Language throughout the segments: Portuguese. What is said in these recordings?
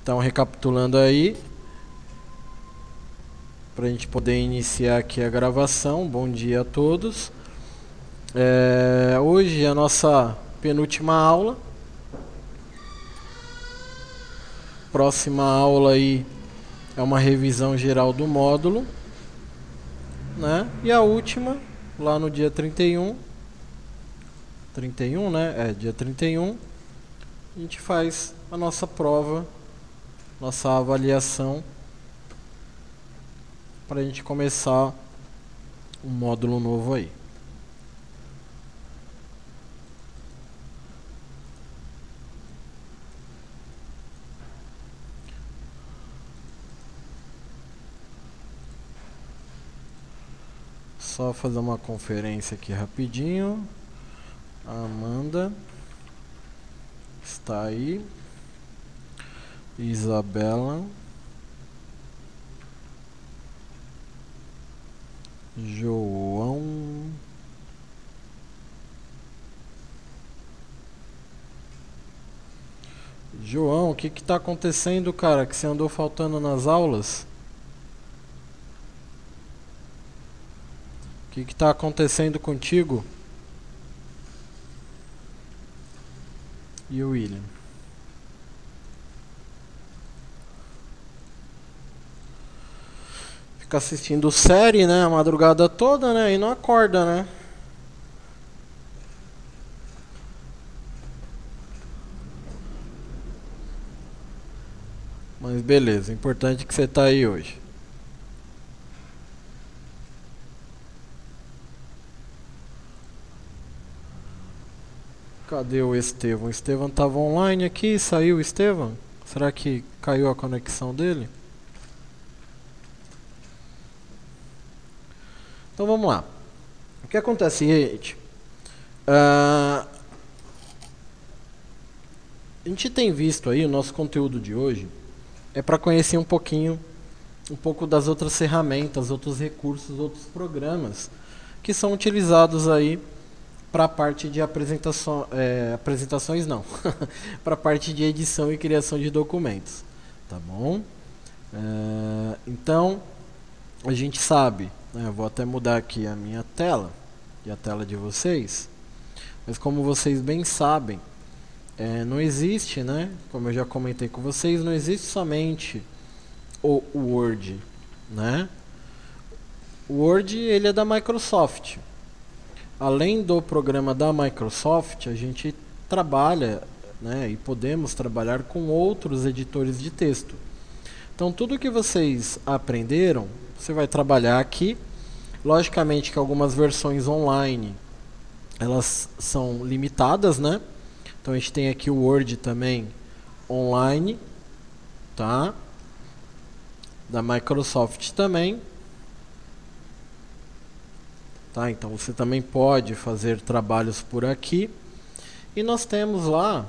Então, recapitulando aí, para a gente poder iniciar aqui a gravação. Bom dia a todos. Hoje é a nossa penúltima aula. Próxima aula aí é uma revisão geral do módulo, né? E a última, lá no dia 31, né? Dia 31, a gente faz a nossa prova, nossa avaliação, para a gente começar um módulo novo aí. Só fazer uma conferência aqui rapidinho. A Amanda está aí. Isabela. João. João, o que está acontecendo, cara? Que você andou faltando nas aulas? O que está acontecendo contigo? E o William? Fica assistindo série, né? A madrugada toda, né? E não acorda, né? Mas beleza, importante que você tá aí hoje. Cadê o Estevão? O Estevão tava online aqui, saiu o Estevão? Será que caiu a conexão dele? Então vamos lá. O que acontece, gente? A gente tem visto aí, o nosso conteúdo de hoje é para conhecer um pouco das outras ferramentas, outros recursos, outros programas que são utilizados aí para a parte de apresentações não, para a parte de edição e criação de documentos, tá bom? Então, a gente sabe, né, eu vou até mudar aqui a minha tela e a tela de vocês, mas como vocês bem sabem, não existe, né, como eu já comentei com vocês, não existe somente o Word, né? O Word, ele é da Microsoft. Além do programa da Microsoft, a gente trabalha, né, e podemos trabalhar com outros editores de texto. Então, tudo que vocês aprenderam, você vai trabalhar aqui. Logicamente que algumas versões online, elas são limitadas, né? Então, a gente tem aqui o Word também online, tá? Da Microsoft também. Tá, então você também pode fazer trabalhos por aqui. E nós temos lá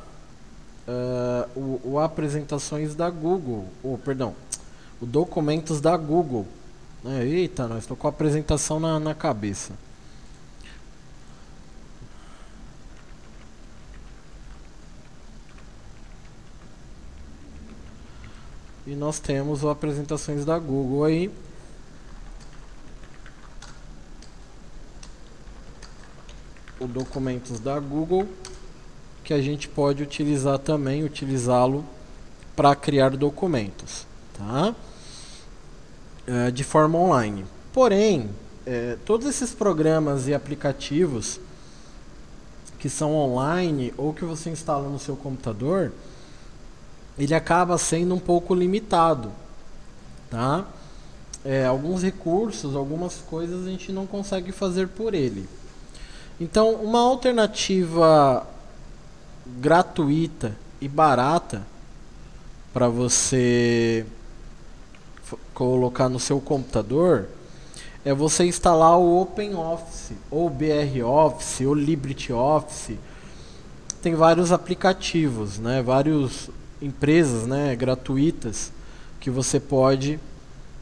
o apresentações da Google, o documentos da Google. Eita, nós estou com a apresentação na cabeça. E nós temos o apresentações da Google aí. O documentos da Google, que a gente pode utilizar também, utilizá-lo para criar documentos, tá? De forma online. Porém, todos esses programas e aplicativos que são online ou que você instala no seu computador, ele acaba sendo um pouco limitado, tá? Alguns recursos, algumas coisas a gente não consegue fazer por ele. Então, uma alternativa gratuita e barata para você colocar no seu computador é você instalar o OpenOffice, ou BROffice, ou LibreOffice. Tem vários aplicativos, né? Várias empresas, né, gratuitas que você pode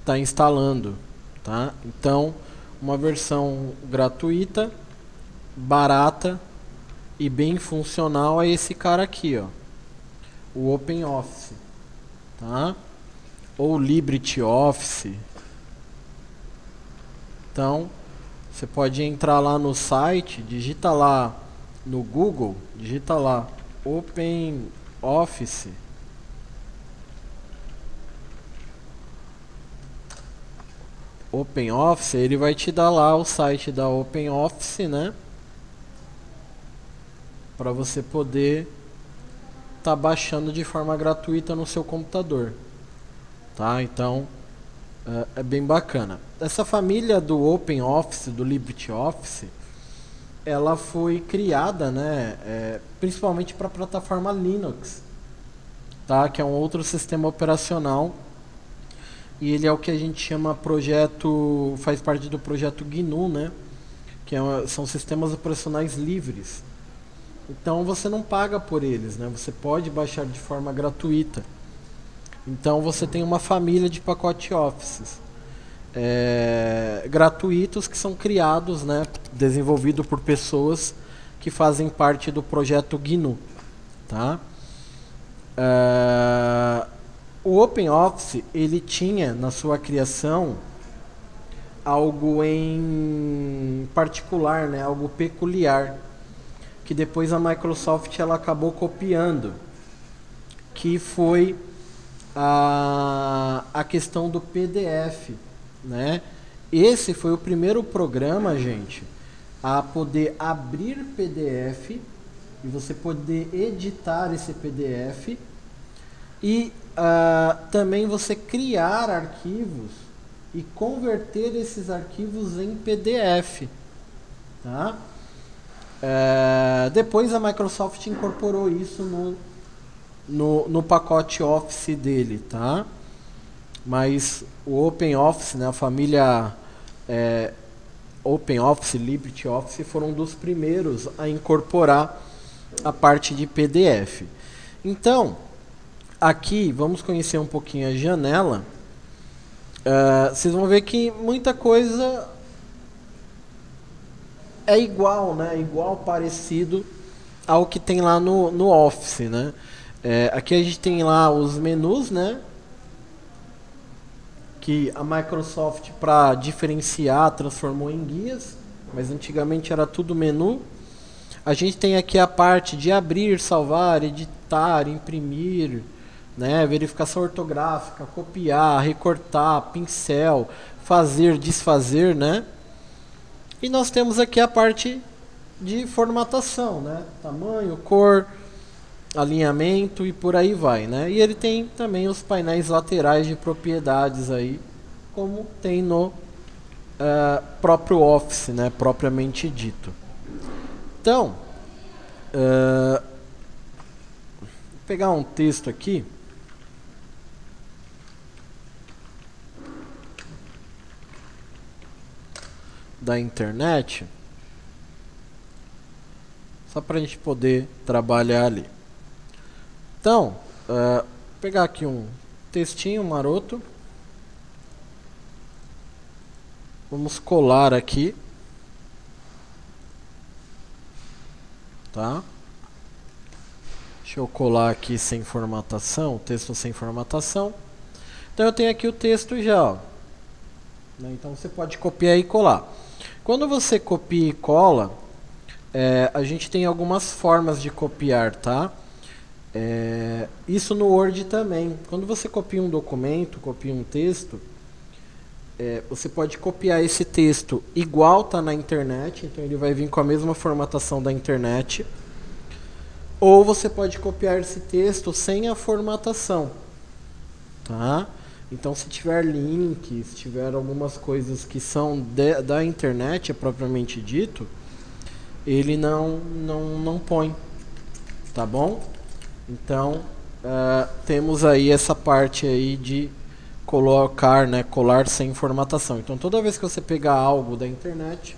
estar instalando, tá? Então, uma versão gratuita, barata e bem funcional é esse cara aqui, ó. o OpenOffice, tá? Ou LibreOffice. Então, você pode entrar lá no site, digita lá no Google, digita lá OpenOffice. OpenOffice, ele vai te dar lá o site da OpenOffice, né? Para você poder tá baixando de forma gratuita no seu computador, tá? Então é bem bacana. Essa família do OpenOffice, do LibreOffice, ela foi criada, né, principalmente para a plataforma Linux, tá? Que é um outro sistema operacional, e ele é o que a gente chama projeto, faz parte do projeto GNU, né? Que são sistemas operacionais livres. Então você não paga por eles, né? Você pode baixar de forma gratuita. Então você tem uma família de pacote Office gratuitos que são criados, né? Desenvolvido por pessoas que fazem parte do projeto GNU, tá? O OpenOffice, ele tinha na sua criação algo em particular, né? Algo peculiar, que depois a Microsoft ela acabou copiando, que foi a questão do PDF, né? Esse foi o primeiro programa, gente, a poder abrir PDF e você poder editar esse PDF e também você criar arquivos e converter esses arquivos em PDF, tá? Depois a Microsoft incorporou isso no pacote Office dele, tá? Mas o OpenOffice, né, a família OpenOffice, LibreOffice foram dos primeiros a incorporar a parte de PDF. Então, aqui vamos conhecer um pouquinho a janela. Vocês vão ver que muita coisa é igual, né? Igual, parecido ao que tem lá no Office, né? Aqui a gente tem lá os menus, né? Que a Microsoft, para diferenciar, transformou em guias, mas antigamente era tudo menu. A gente tem aqui a parte de abrir, salvar, editar, imprimir, né? Verificação ortográfica, copiar, recortar, pincel, fazer, desfazer, né? E nós temos aqui a parte de formatação, né? Tamanho, cor, alinhamento e por aí vai, né? E ele tem também os painéis laterais de propriedades aí, como tem no próprio Office, né? Propriamente dito. Então, vou pegar um texto aqui. Da internet, só para a gente poder trabalhar ali. Então, vou pegar aqui um textinho maroto, vamos colar aqui, tá? Deixa eu colar aqui sem formatação, o texto sem formatação. Então eu tenho aqui o texto já, ó. Então você pode copiar e colar. Quando você copia e cola, a gente tem algumas formas de copiar, tá? Isso no Word também. Quando você copia um documento, copia um texto, você pode copiar esse texto igual tá na internet, então ele vai vir com a mesma formatação da internet. Ou você pode copiar esse texto sem a formatação, tá? Então se tiver link, se tiver algumas coisas que são da internet, propriamente dito, ele não põe, tá bom? Então temos aí essa parte aí de colocar, né, colar sem formatação. Então toda vez que você pegar algo da internet,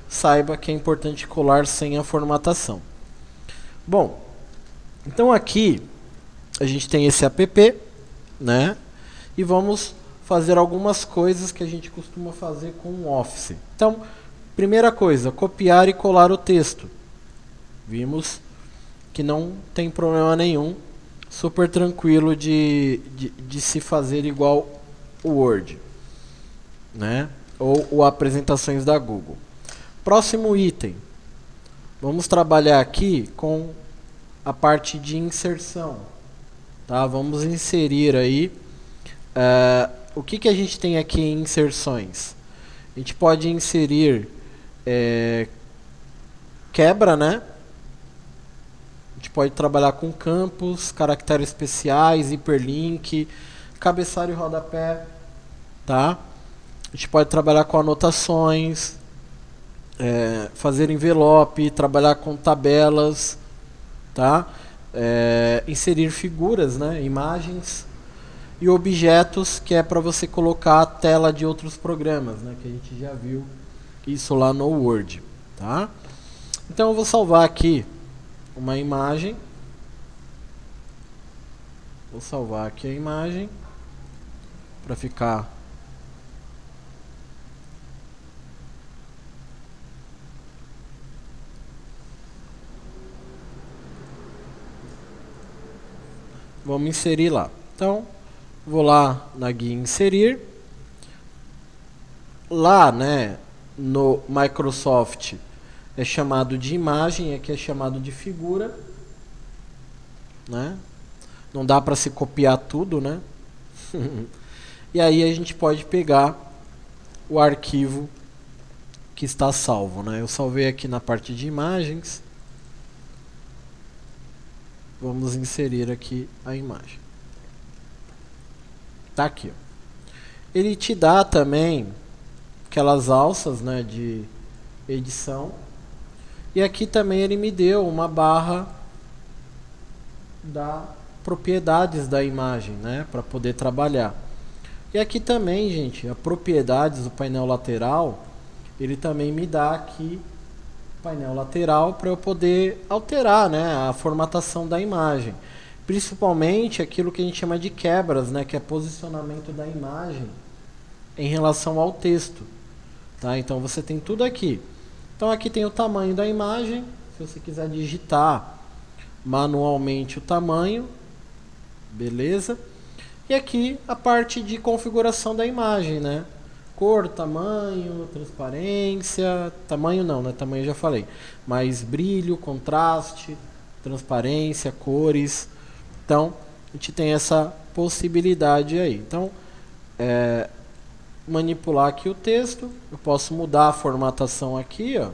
saiba que é importante colar sem a formatação. Bom, então aqui a gente tem esse app, né? E vamos fazer algumas coisas que a gente costuma fazer com o Office. Então, primeira coisa, copiar e colar o texto. Vimos que não tem problema nenhum super tranquilo de se fazer igual o Word, né? Ou apresentações da Google. Próximo item. Vamos trabalhar aqui com a parte de inserção. Tá? Vamos inserir aí. O que a gente tem aqui em inserções? A gente pode inserir quebra, né? A gente pode trabalhar com campos, caracteres especiais, hiperlink, cabeçalho e rodapé, tá? A gente pode trabalhar com anotações, fazer envelope, trabalhar com tabelas, tá? Inserir figuras, né? Imagens e objetos, que é para você colocar a tela de outros programas, né? Que a gente já viu isso lá no Word, tá? Então eu vou salvar aqui uma imagem. Vou salvar aqui a imagem para ficar vamos inserir lá. Então, vou lá na guia inserir. Lá, né, no Microsoft é chamado de imagem, aqui é chamado de figura, né? Não dá para se copiar tudo, né? E aí a gente pode pegar o arquivo que está salvo, né? Eu salvei aqui na parte de imagens. Vamos inserir aqui a imagem. Tá aqui, ó. Ele te dá também aquelas alças, né, de edição. E aqui também ele me deu uma barra da propriedades da imagem, né, para poder trabalhar. E aqui também, gente, a propriedades do painel lateral, ele também me dá aqui painel lateral para eu poder alterar, né, a formatação da imagem. Principalmente aquilo que a gente chama de quebras, né, que é posicionamento da imagem em relação ao texto. Tá? Então você tem tudo aqui. Então aqui tem o tamanho da imagem. Se você quiser digitar manualmente o tamanho, beleza? E aqui a parte de configuração da imagem, né? Cor, tamanho, transparência, tamanho não, né? Tamanho eu já falei. Mas brilho, contraste, transparência, cores. Então, a gente tem essa possibilidade aí. Então, manipular aqui o texto. Eu posso mudar a formatação aqui, ó.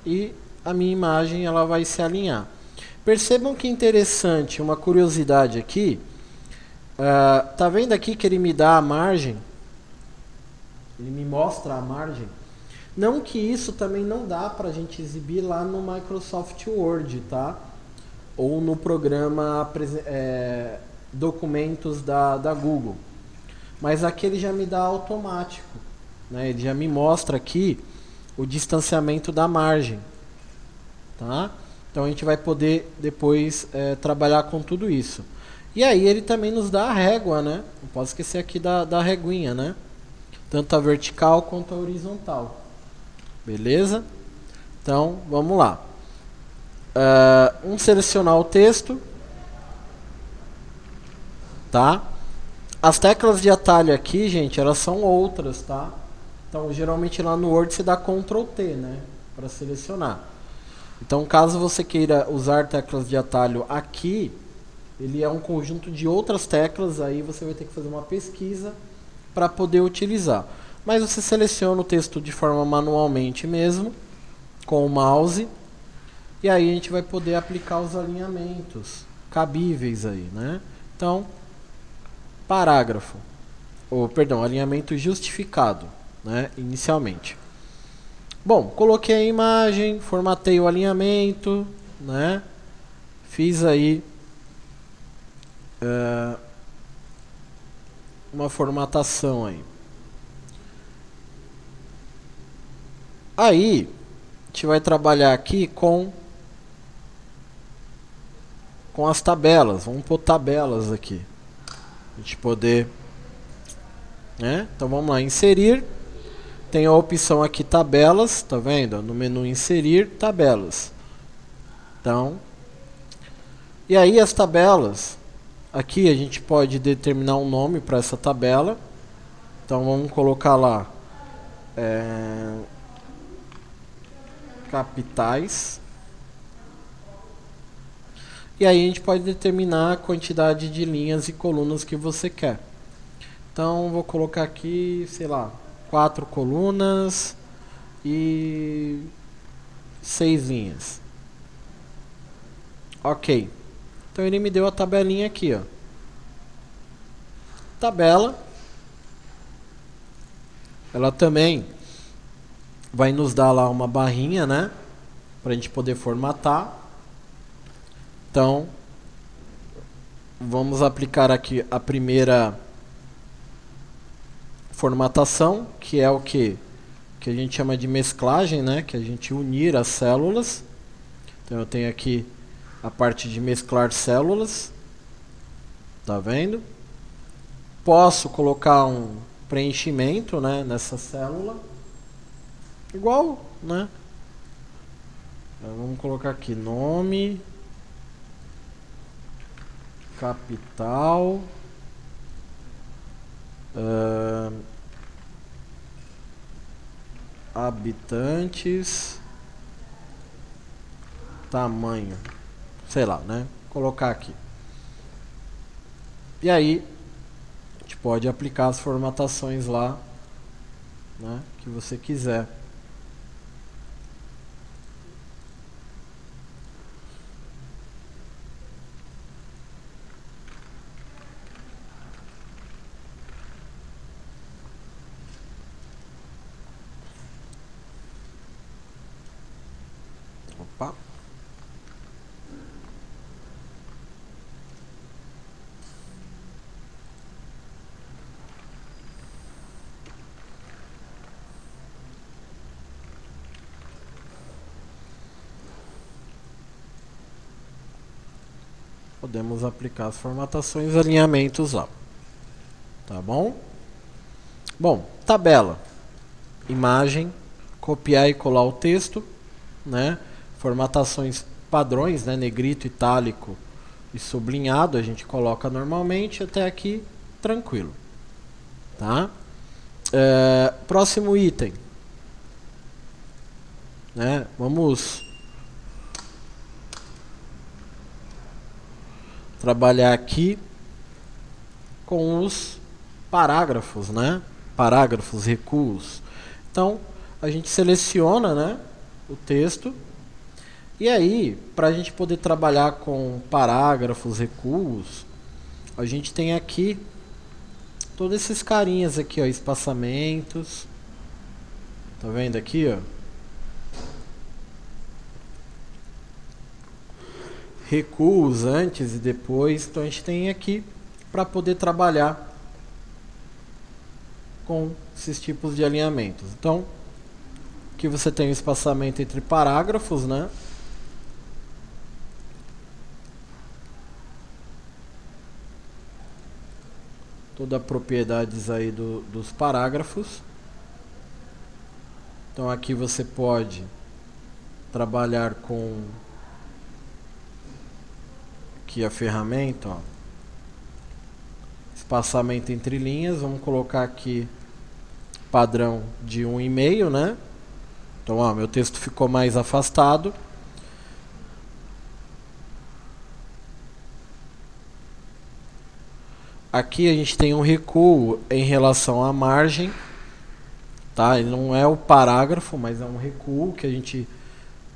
E a minha imagem ela vai se alinhar. Percebam que interessante, uma curiosidade aqui. Tá vendo aqui que ele me dá a margem? Ele me mostra a margem. Não que isso também não dá para a gente exibir lá no Microsoft Word, tá? Ou no programa documentos da Google. Mas aqui ele já me dá automático, né? Ele já me mostra aqui o distanciamento da margem, tá? Então a gente vai poder depois trabalhar com tudo isso. E aí ele também nos dá a régua, né? Não posso esquecer aqui da reguinha, né? Tanto a vertical quanto a horizontal. Beleza? Então, vamos lá. Vamos selecionar o texto. Tá? As teclas de atalho aqui, gente, elas são outras, tá? Então, geralmente lá no Word você dá Ctrl T, né? Para selecionar. Então, caso você queira usar teclas de atalho aqui, ele é um conjunto de outras teclas, aí você vai ter que fazer uma pesquisa para poder utilizar. Mas você seleciona o texto de forma manualmente mesmo, com o mouse, e aí a gente vai poder aplicar os alinhamentos cabíveis aí, né? Então, parágrafo, alinhamento justificado, né? Inicialmente. Bom, coloquei a imagem, formatei o alinhamento, né? Fiz aí uma formatação aí. Aí, a gente vai trabalhar aqui com as tabelas. Vamos pôr tabelas aqui. A gente poder, né? Então vamos lá, inserir. Tem a opção aqui tabelas, tá vendo? No menu inserir, tabelas. Então, E aí as tabelas, aqui a gente pode determinar um nome para essa tabela. Então vamos colocar lá capitais. E aí a gente pode determinar a quantidade de linhas e colunas que você quer. Então vou colocar aqui, sei lá, 4 colunas e 6 linhas. Ok. Então ele me deu a tabelinha aqui, ó. Tabela. Ela também vai nos dar lá uma barrinha, né? Pra gente poder formatar. Então, vamos aplicar aqui a primeira formatação, que é o que a gente chama de mesclagem, né? Que é a gente unir as células. Então eu tenho aqui a parte de mesclar células. Tá vendo? Posso colocar um preenchimento, né, nessa célula. Igual, né? Então, vamos colocar aqui nome, capital, habitantes, tamanho, sei lá, né? Colocar aqui. E aí a gente pode aplicar as formatações lá, né, que você quiser. Opa. Podemos aplicar as formatações e alinhamentos lá. Tá bom? Bom, tabela. Imagem, copiar e colar o texto, né? Formatações padrões, né? Negrito, itálico e sublinhado, a gente coloca normalmente. Até aqui, tranquilo. Tá? Próximo item. Né? Vamos trabalhar aqui com os parágrafos, né? Parágrafos, recuos. Então, a gente seleciona, né, o texto. E aí, para a gente poder trabalhar com parágrafos, recuos, a gente tem aqui todos esses carinhas aqui, ó, espaçamentos. Tá vendo aqui, ó? Recuos antes e depois. Então a gente tem aqui para poder trabalhar com esses tipos de alinhamentos. Então, aqui você tem o espaçamento entre parágrafos, né? Todas as propriedades aí dos parágrafos. Então aqui você pode trabalhar com aqui a ferramenta, ó, espaçamento entre linhas. Vamos colocar aqui padrão de 1,5, né? Então, ó, meu texto ficou mais afastado. Aqui a gente tem um recuo em relação à margem, tá? Ele não é o parágrafo, mas é um recuo que a gente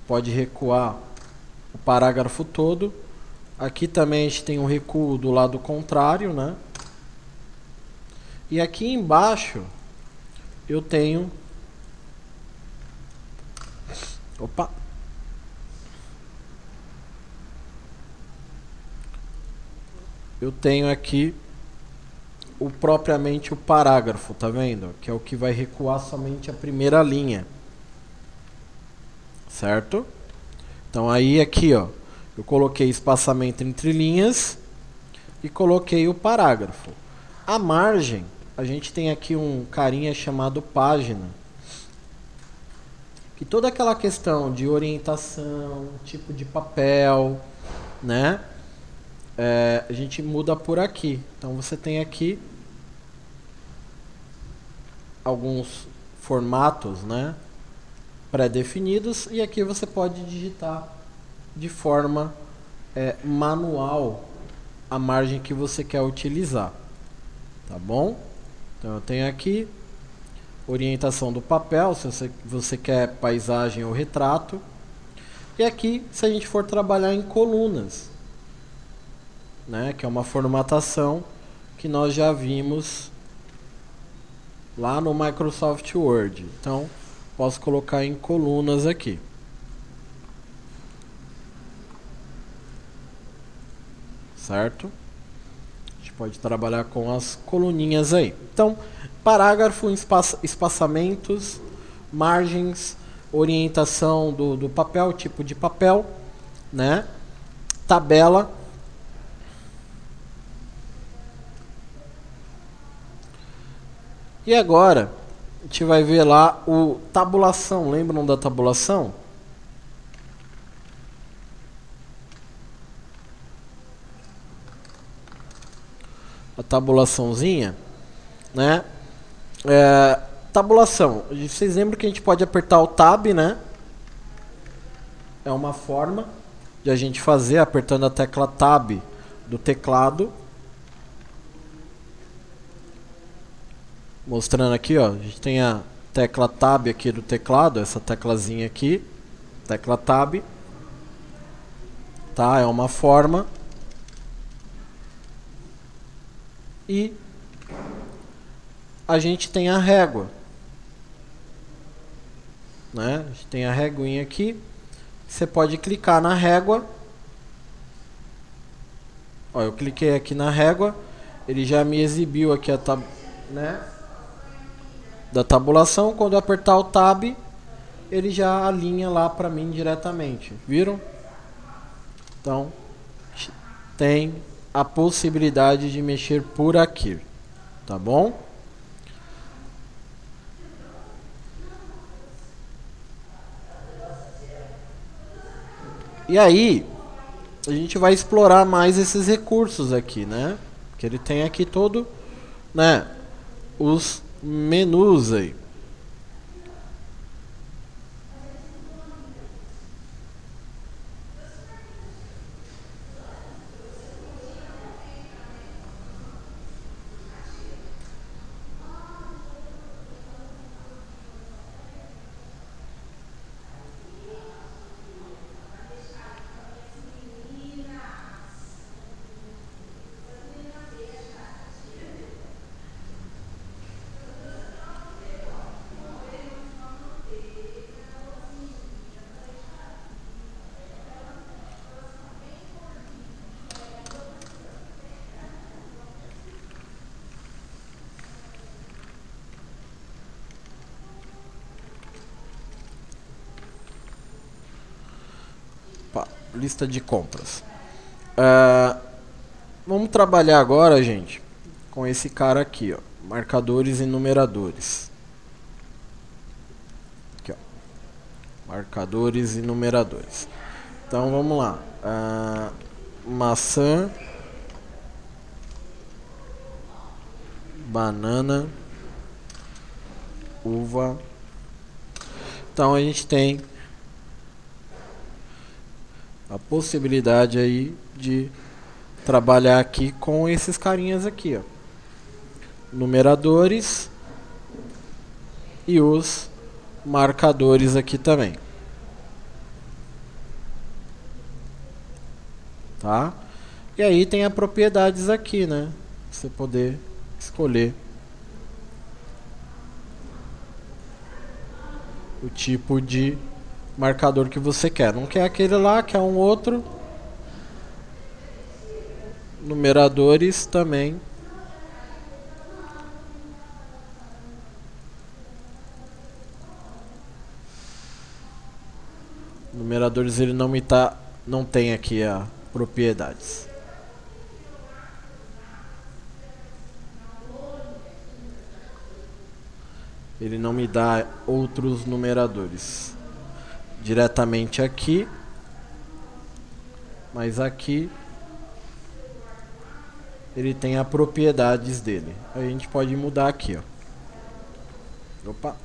pode recuar o parágrafo todo. Aqui também a gente tem um recuo do lado contrário, né? E aqui embaixo eu tenho... Opa! Eu tenho aqui propriamente o parágrafo, tá vendo? Que é o que vai recuar somente a primeira linha. Certo? Então aí aqui, ó, eu coloquei espaçamento entre linhas e coloquei o parágrafo. A margem, a gente tem aqui um carinha chamado página. Que toda aquela questão de orientação, tipo de papel, né? a gente muda por aqui. Então você tem aqui alguns formatos, né, pré-definidos, e aqui você pode digitar de forma manual a margem que você quer utilizar, tá bom? Então eu tenho aqui orientação do papel, se você quer paisagem ou retrato, e aqui se a gente for trabalhar em colunas, né, que é uma formatação que nós já vimos lá no Microsoft Word. Então posso colocar em colunas aqui. Certo? A gente pode trabalhar com as coluninhas aí. Então, parágrafo, espaçamentos, margens, orientação do papel, tipo de papel, né? Tabela. E agora, a gente vai ver lá o tabulação. Lembram da tabulação? A tabulaçãozinha, né? Tabulação. Vocês lembram que a gente pode apertar o Tab, né? É uma forma de a gente fazer apertando a tecla Tab do teclado. Mostrando aqui, ó, a gente tem a tecla Tab aqui do teclado, essa teclazinha aqui, tecla Tab, tá? É uma forma. E a gente tem a régua, né? A gente tem a réguinha aqui. Você pode clicar na régua. Ó, eu cliquei aqui na régua, ele já me exibiu aqui a né, da tabulação. Quando eu apertar o Tab, ele já alinha lá para mim diretamente. Viram? Então, tem a possibilidade de mexer por aqui, tá bom? E aí, a gente vai explorar mais esses recursos aqui, né? Que ele tem aqui todo, né, os menus aí. Lista de compras. Vamos trabalhar agora, gente, com esse cara aqui, ó, marcadores e numeradores. Aqui, ó, marcadores e numeradores. Então vamos lá. Maçã, banana, uva. Então a gente tem a possibilidade aí de trabalhar aqui com esses carinhas aqui, ó, numeradores e os marcadores aqui também, tá? E aí tem as propriedades aqui, né? Você poder escolher o tipo de marcador que você quer. Não quer aquele lá, quer um outro. Numeradores também. Numeradores ele não tem aqui a propriedades. Ele não me dá outros numeradores diretamente aqui, mas aqui ele tem as propriedades dele. Aí a gente pode mudar aqui, ó. Opa.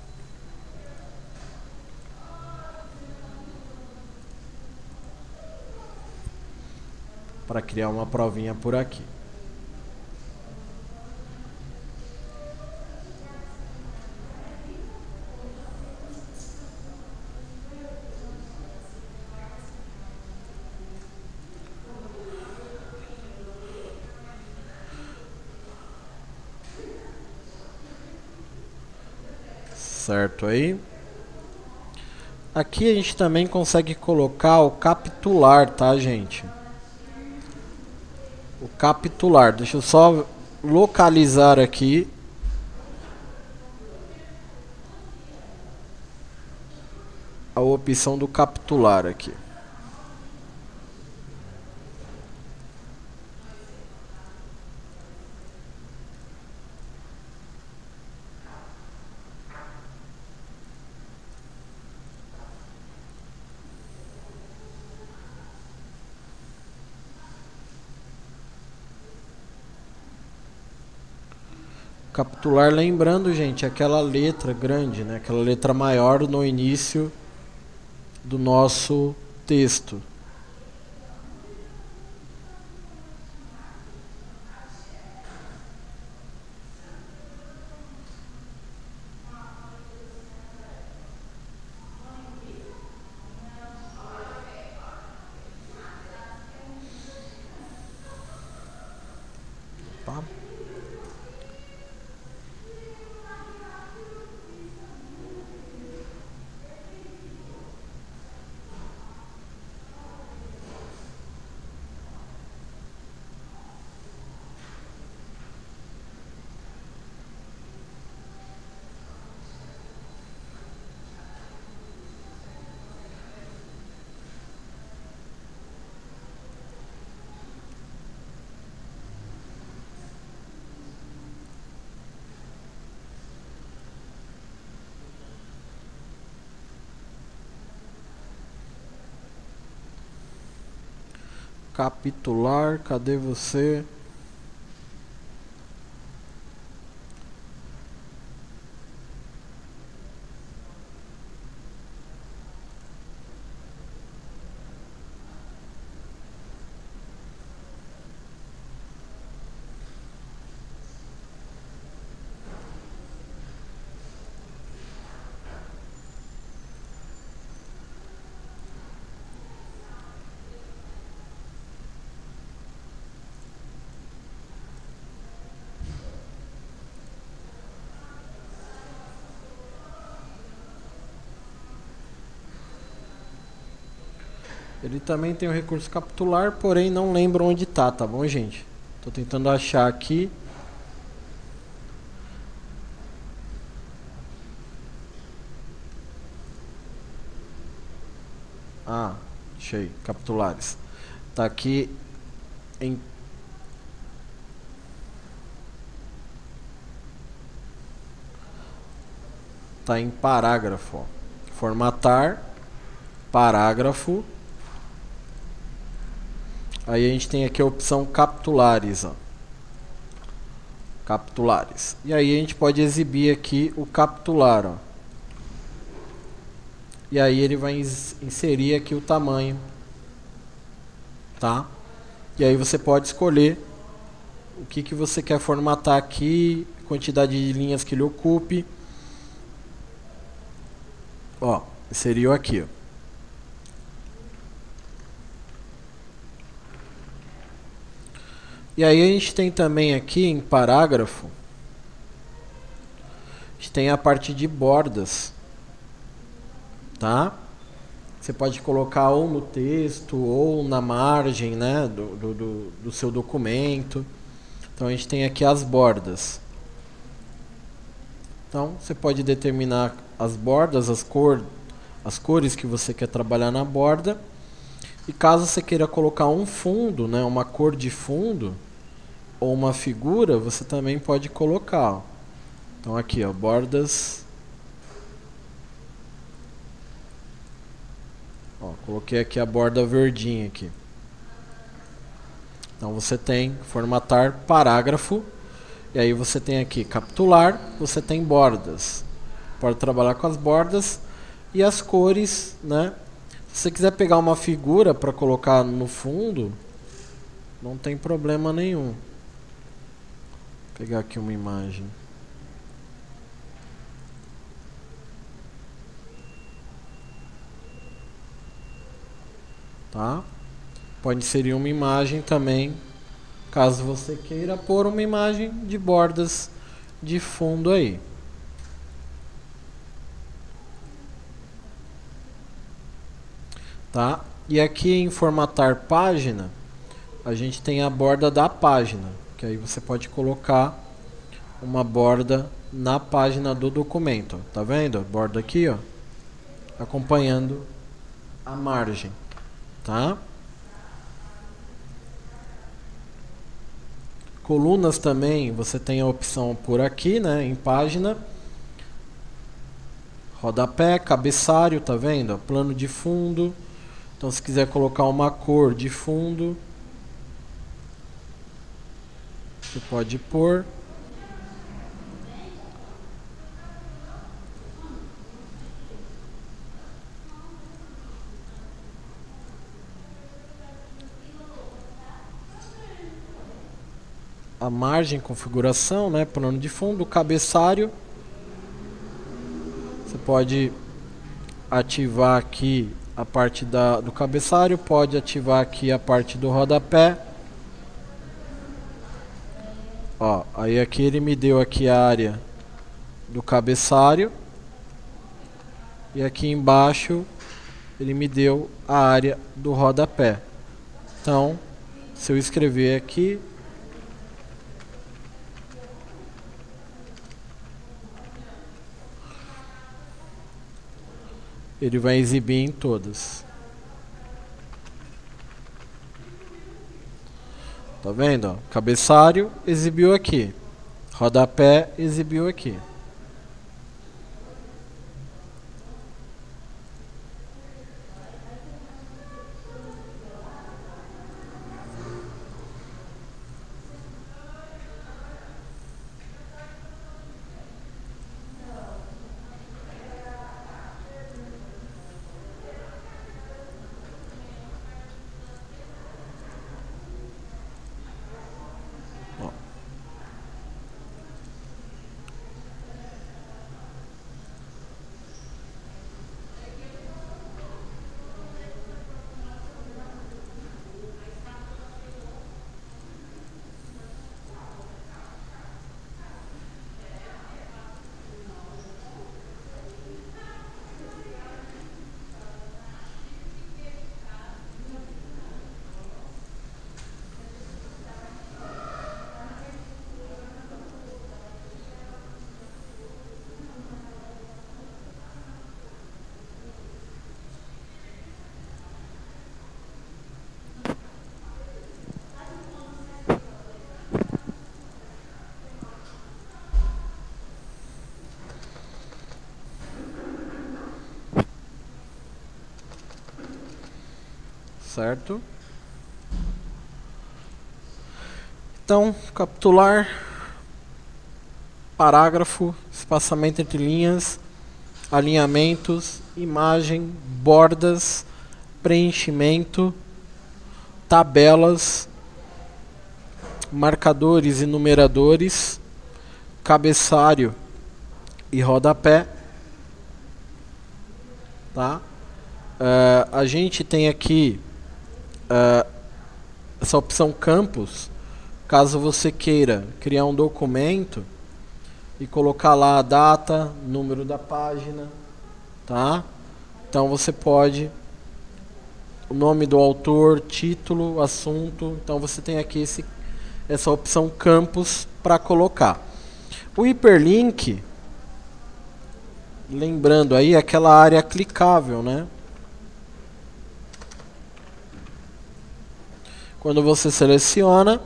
Para criar uma provinha por aqui. Certo aí. Aqui a gente também consegue colocar o capitular, tá, gente? O capitular. Deixa eu só localizar aqui. A opção do capitular aqui. Capitular, lembrando, gente, aquela letra grande, né? Aquela letra maior no início do nosso texto. Tá? Capitular, cadê você? Ele também tem o recurso capitular, porém não lembro onde tá bom, gente? Tô tentando achar aqui. Ah, achei, capitulares. Tá aqui em... Tá em parágrafo, ó. Formatar, parágrafo. Aí a gente tem aqui a opção capitulares, ó. Capitulares. E aí a gente pode exibir aqui o capitular, ó. E aí ele vai inserir aqui o tamanho, tá? E aí você pode escolher o que você quer formatar aqui, quantidade de linhas que ele ocupe. Ó, inseriu aqui, ó. E aí a gente tem também aqui em parágrafo, a gente tem a parte de bordas, tá? Você pode colocar ou no texto ou na margem, né, do seu documento. Então a gente tem aqui as bordas. Então você pode determinar as bordas, as cores que você quer trabalhar na borda. E caso você queira colocar um fundo, né, uma cor de fundo ou uma figura, você também pode colocar, ó. Então aqui, ó, bordas. Ó, coloquei aqui a borda verdinha aqui. Então você tem formatar parágrafo, e aí você tem aqui capitular, você tem bordas. Pode trabalhar com as bordas e as cores, né? Se você quiser pegar uma figura para colocar no fundo, não tem problema nenhum. Vou pegar aqui uma imagem. Tá? Pode inserir uma imagem também, caso você queira pôr uma imagem de bordas de fundo aí. Tá? E aqui em formatar página, a gente tem a borda da página, que aí você pode colocar uma borda na página do documento. Tá vendo? A borda aqui, ó, acompanhando a margem. Tá? Colunas também, você tem a opção por aqui, né, em página. Rodapé, cabeçalho, tá vendo? Plano de fundo. Então, se quiser colocar uma cor de fundo, você pode pôr. A margem, configuração, né, plano de fundo, cabeçalho. Você pode ativar aqui a parte do cabeçalho, pode ativar aqui a parte do rodapé. Ó, aí aqui ele me deu aqui a área do cabeçalho. E aqui embaixo ele me deu a área do rodapé. Então, se eu escrever aqui, ele vai exibir em todas. Tá vendo? Ó? Cabeçalho exibiu aqui. Rodapé exibiu aqui. Certo? Então, capitular, parágrafo, espaçamento entre linhas, alinhamentos, imagem, bordas, preenchimento, tabelas, marcadores e numeradores, cabeçalho e rodapé. Tá? A gente tem aqui essa opção campos, caso você queira criar um documento e colocar lá a data, número da página, tá? Então você pode, o nome do autor, título, assunto, então você tem aqui essa opção campos para colocar. O hiperlink, lembrando aí, aquela área clicável, né? Quando você seleciona,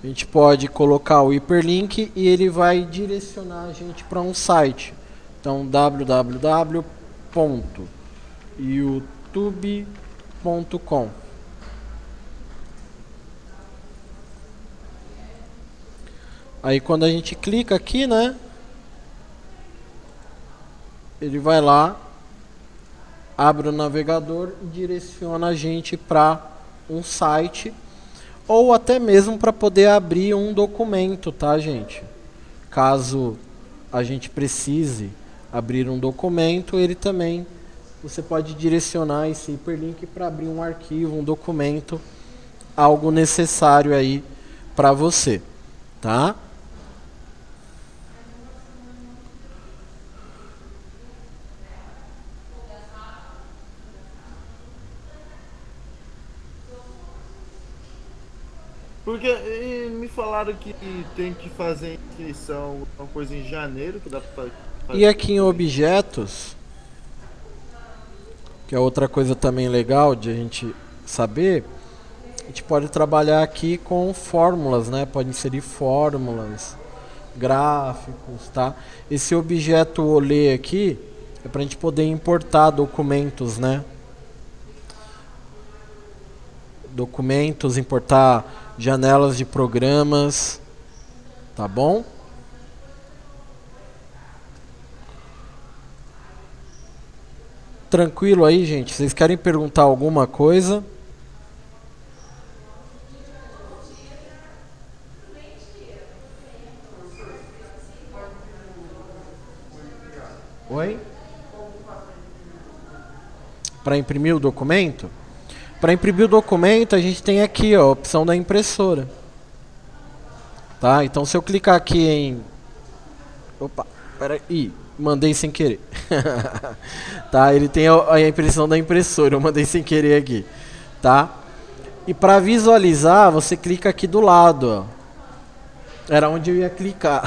a gente pode colocar o hiperlink e ele vai direcionar a gente para um site. Então, www.youtube.com. Aí quando a gente clica aqui, né? Ele vai lá, abre o navegador e direciona a gente para um site ou até mesmo para poder abrir um documento, tá, gente? Caso a gente precise abrir um documento, ele também, você pode direcionar esse hiperlink para abrir um arquivo, um documento, algo necessário aí para você, tá? Porque me falaram que tem que fazer inscrição, uma coisa em janeiro, que dá pra E fazer aqui em objetos, que é outra coisa também legal de a gente saber, a gente pode trabalhar aqui com fórmulas, né? Pode inserir fórmulas, gráficos, tá? Esse objeto olê aqui é para a gente poder importar documentos, né? Documentos, importar janelas de programas, tá bom? Tranquilo aí, gente? Vocês querem perguntar alguma coisa? Oi? Para imprimir o documento? Para imprimir o documento, a gente tem aqui ó, a opção da impressora. Tá? Então, se eu clicar aqui em... Opa, peraí. Mandei sem querer. Tá? Ele tem a impressão da impressora. Eu mandei sem querer aqui. Tá? E para visualizar, você clica aqui do lado. Ó. Era onde eu ia clicar.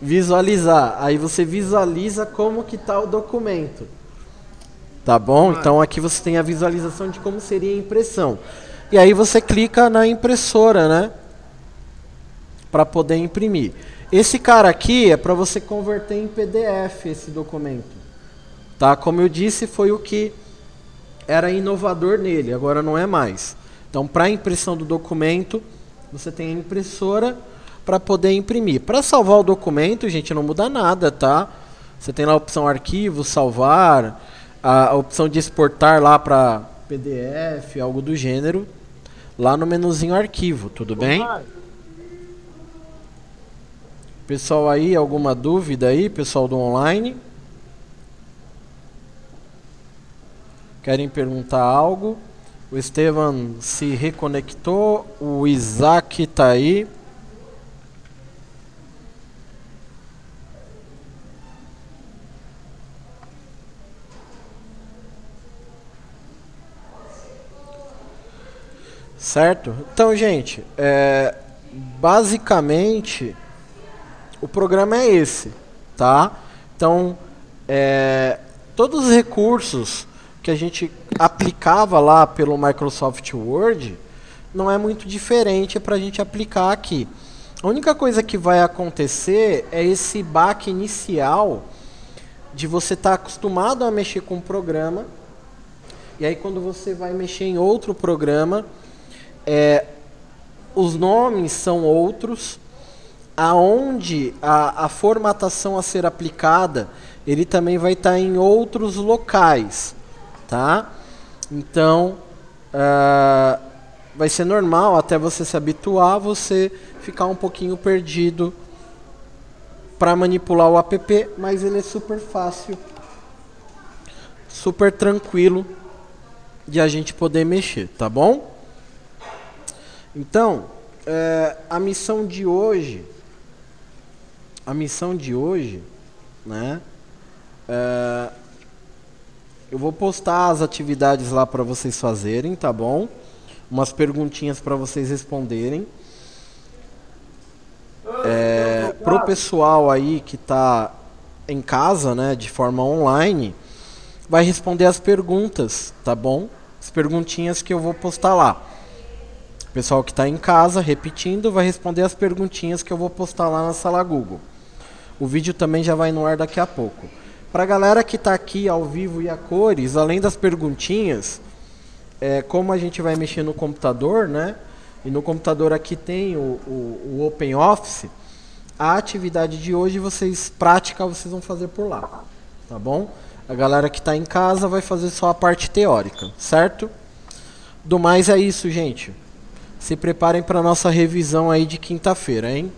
Visualizar. Aí você visualiza como que tá o documento. Tá bom? Então aqui você tem a visualização de como seria a impressão. E aí você clica na impressora, né? Para poder imprimir. Esse cara aqui é para você converter em PDF esse documento. Tá? Como eu disse, foi o que era inovador nele, agora não é mais. Então, para impressão do documento, você tem a impressora para poder imprimir. Para salvar o documento, gente, não muda nada, tá? Você tem lá a opção arquivo, salvar, a opção de exportar lá para PDF, algo do gênero, lá no menuzinho arquivo, tudo bem? Pessoal aí, alguma dúvida aí, pessoal do online? Querem perguntar algo? O Estevam se reconectou, o Isaac está aí. Certo? Então, gente, basicamente o programa é esse, tá? Então, todos os recursos que a gente aplicava lá pelo Microsoft Word não é muito diferente para a gente aplicar aqui. A única coisa que vai acontecer é esse baque inicial de você estar acostumado a mexer com o programa, e aí quando você vai mexer em outro programa, os nomes são outros, aonde a formatação a ser aplicada, ele também vai estar em outros locais, tá? Então, vai ser normal, até você se habituar, você ficar um pouquinho perdido para manipular o app, mas ele é super fácil, super tranquilo de a gente poder mexer, tá bom? Então, a missão de hoje, né? Eu vou postar as atividades lá para vocês fazerem, tá bom? Umas perguntinhas para vocês responderem. Pro pessoal aí que está em casa, né, de forma online, vai responder as perguntas, tá bom? As perguntinhas que eu vou postar lá. O pessoal que está em casa, repetindo, vai responder as perguntinhas que eu vou postar lá na sala Google. O vídeo também já vai no ar daqui a pouco. Para a galera que está aqui ao vivo e a cores, além das perguntinhas, como a gente vai mexer no computador, né? e no computador aqui tem o Open Office, a atividade de hoje prática vocês vão fazer por lá, tá bom? A galera que está em casa vai fazer só a parte teórica, certo? Do mais é isso, gente. Se preparem para nossa revisão aí de quinta-feira, hein?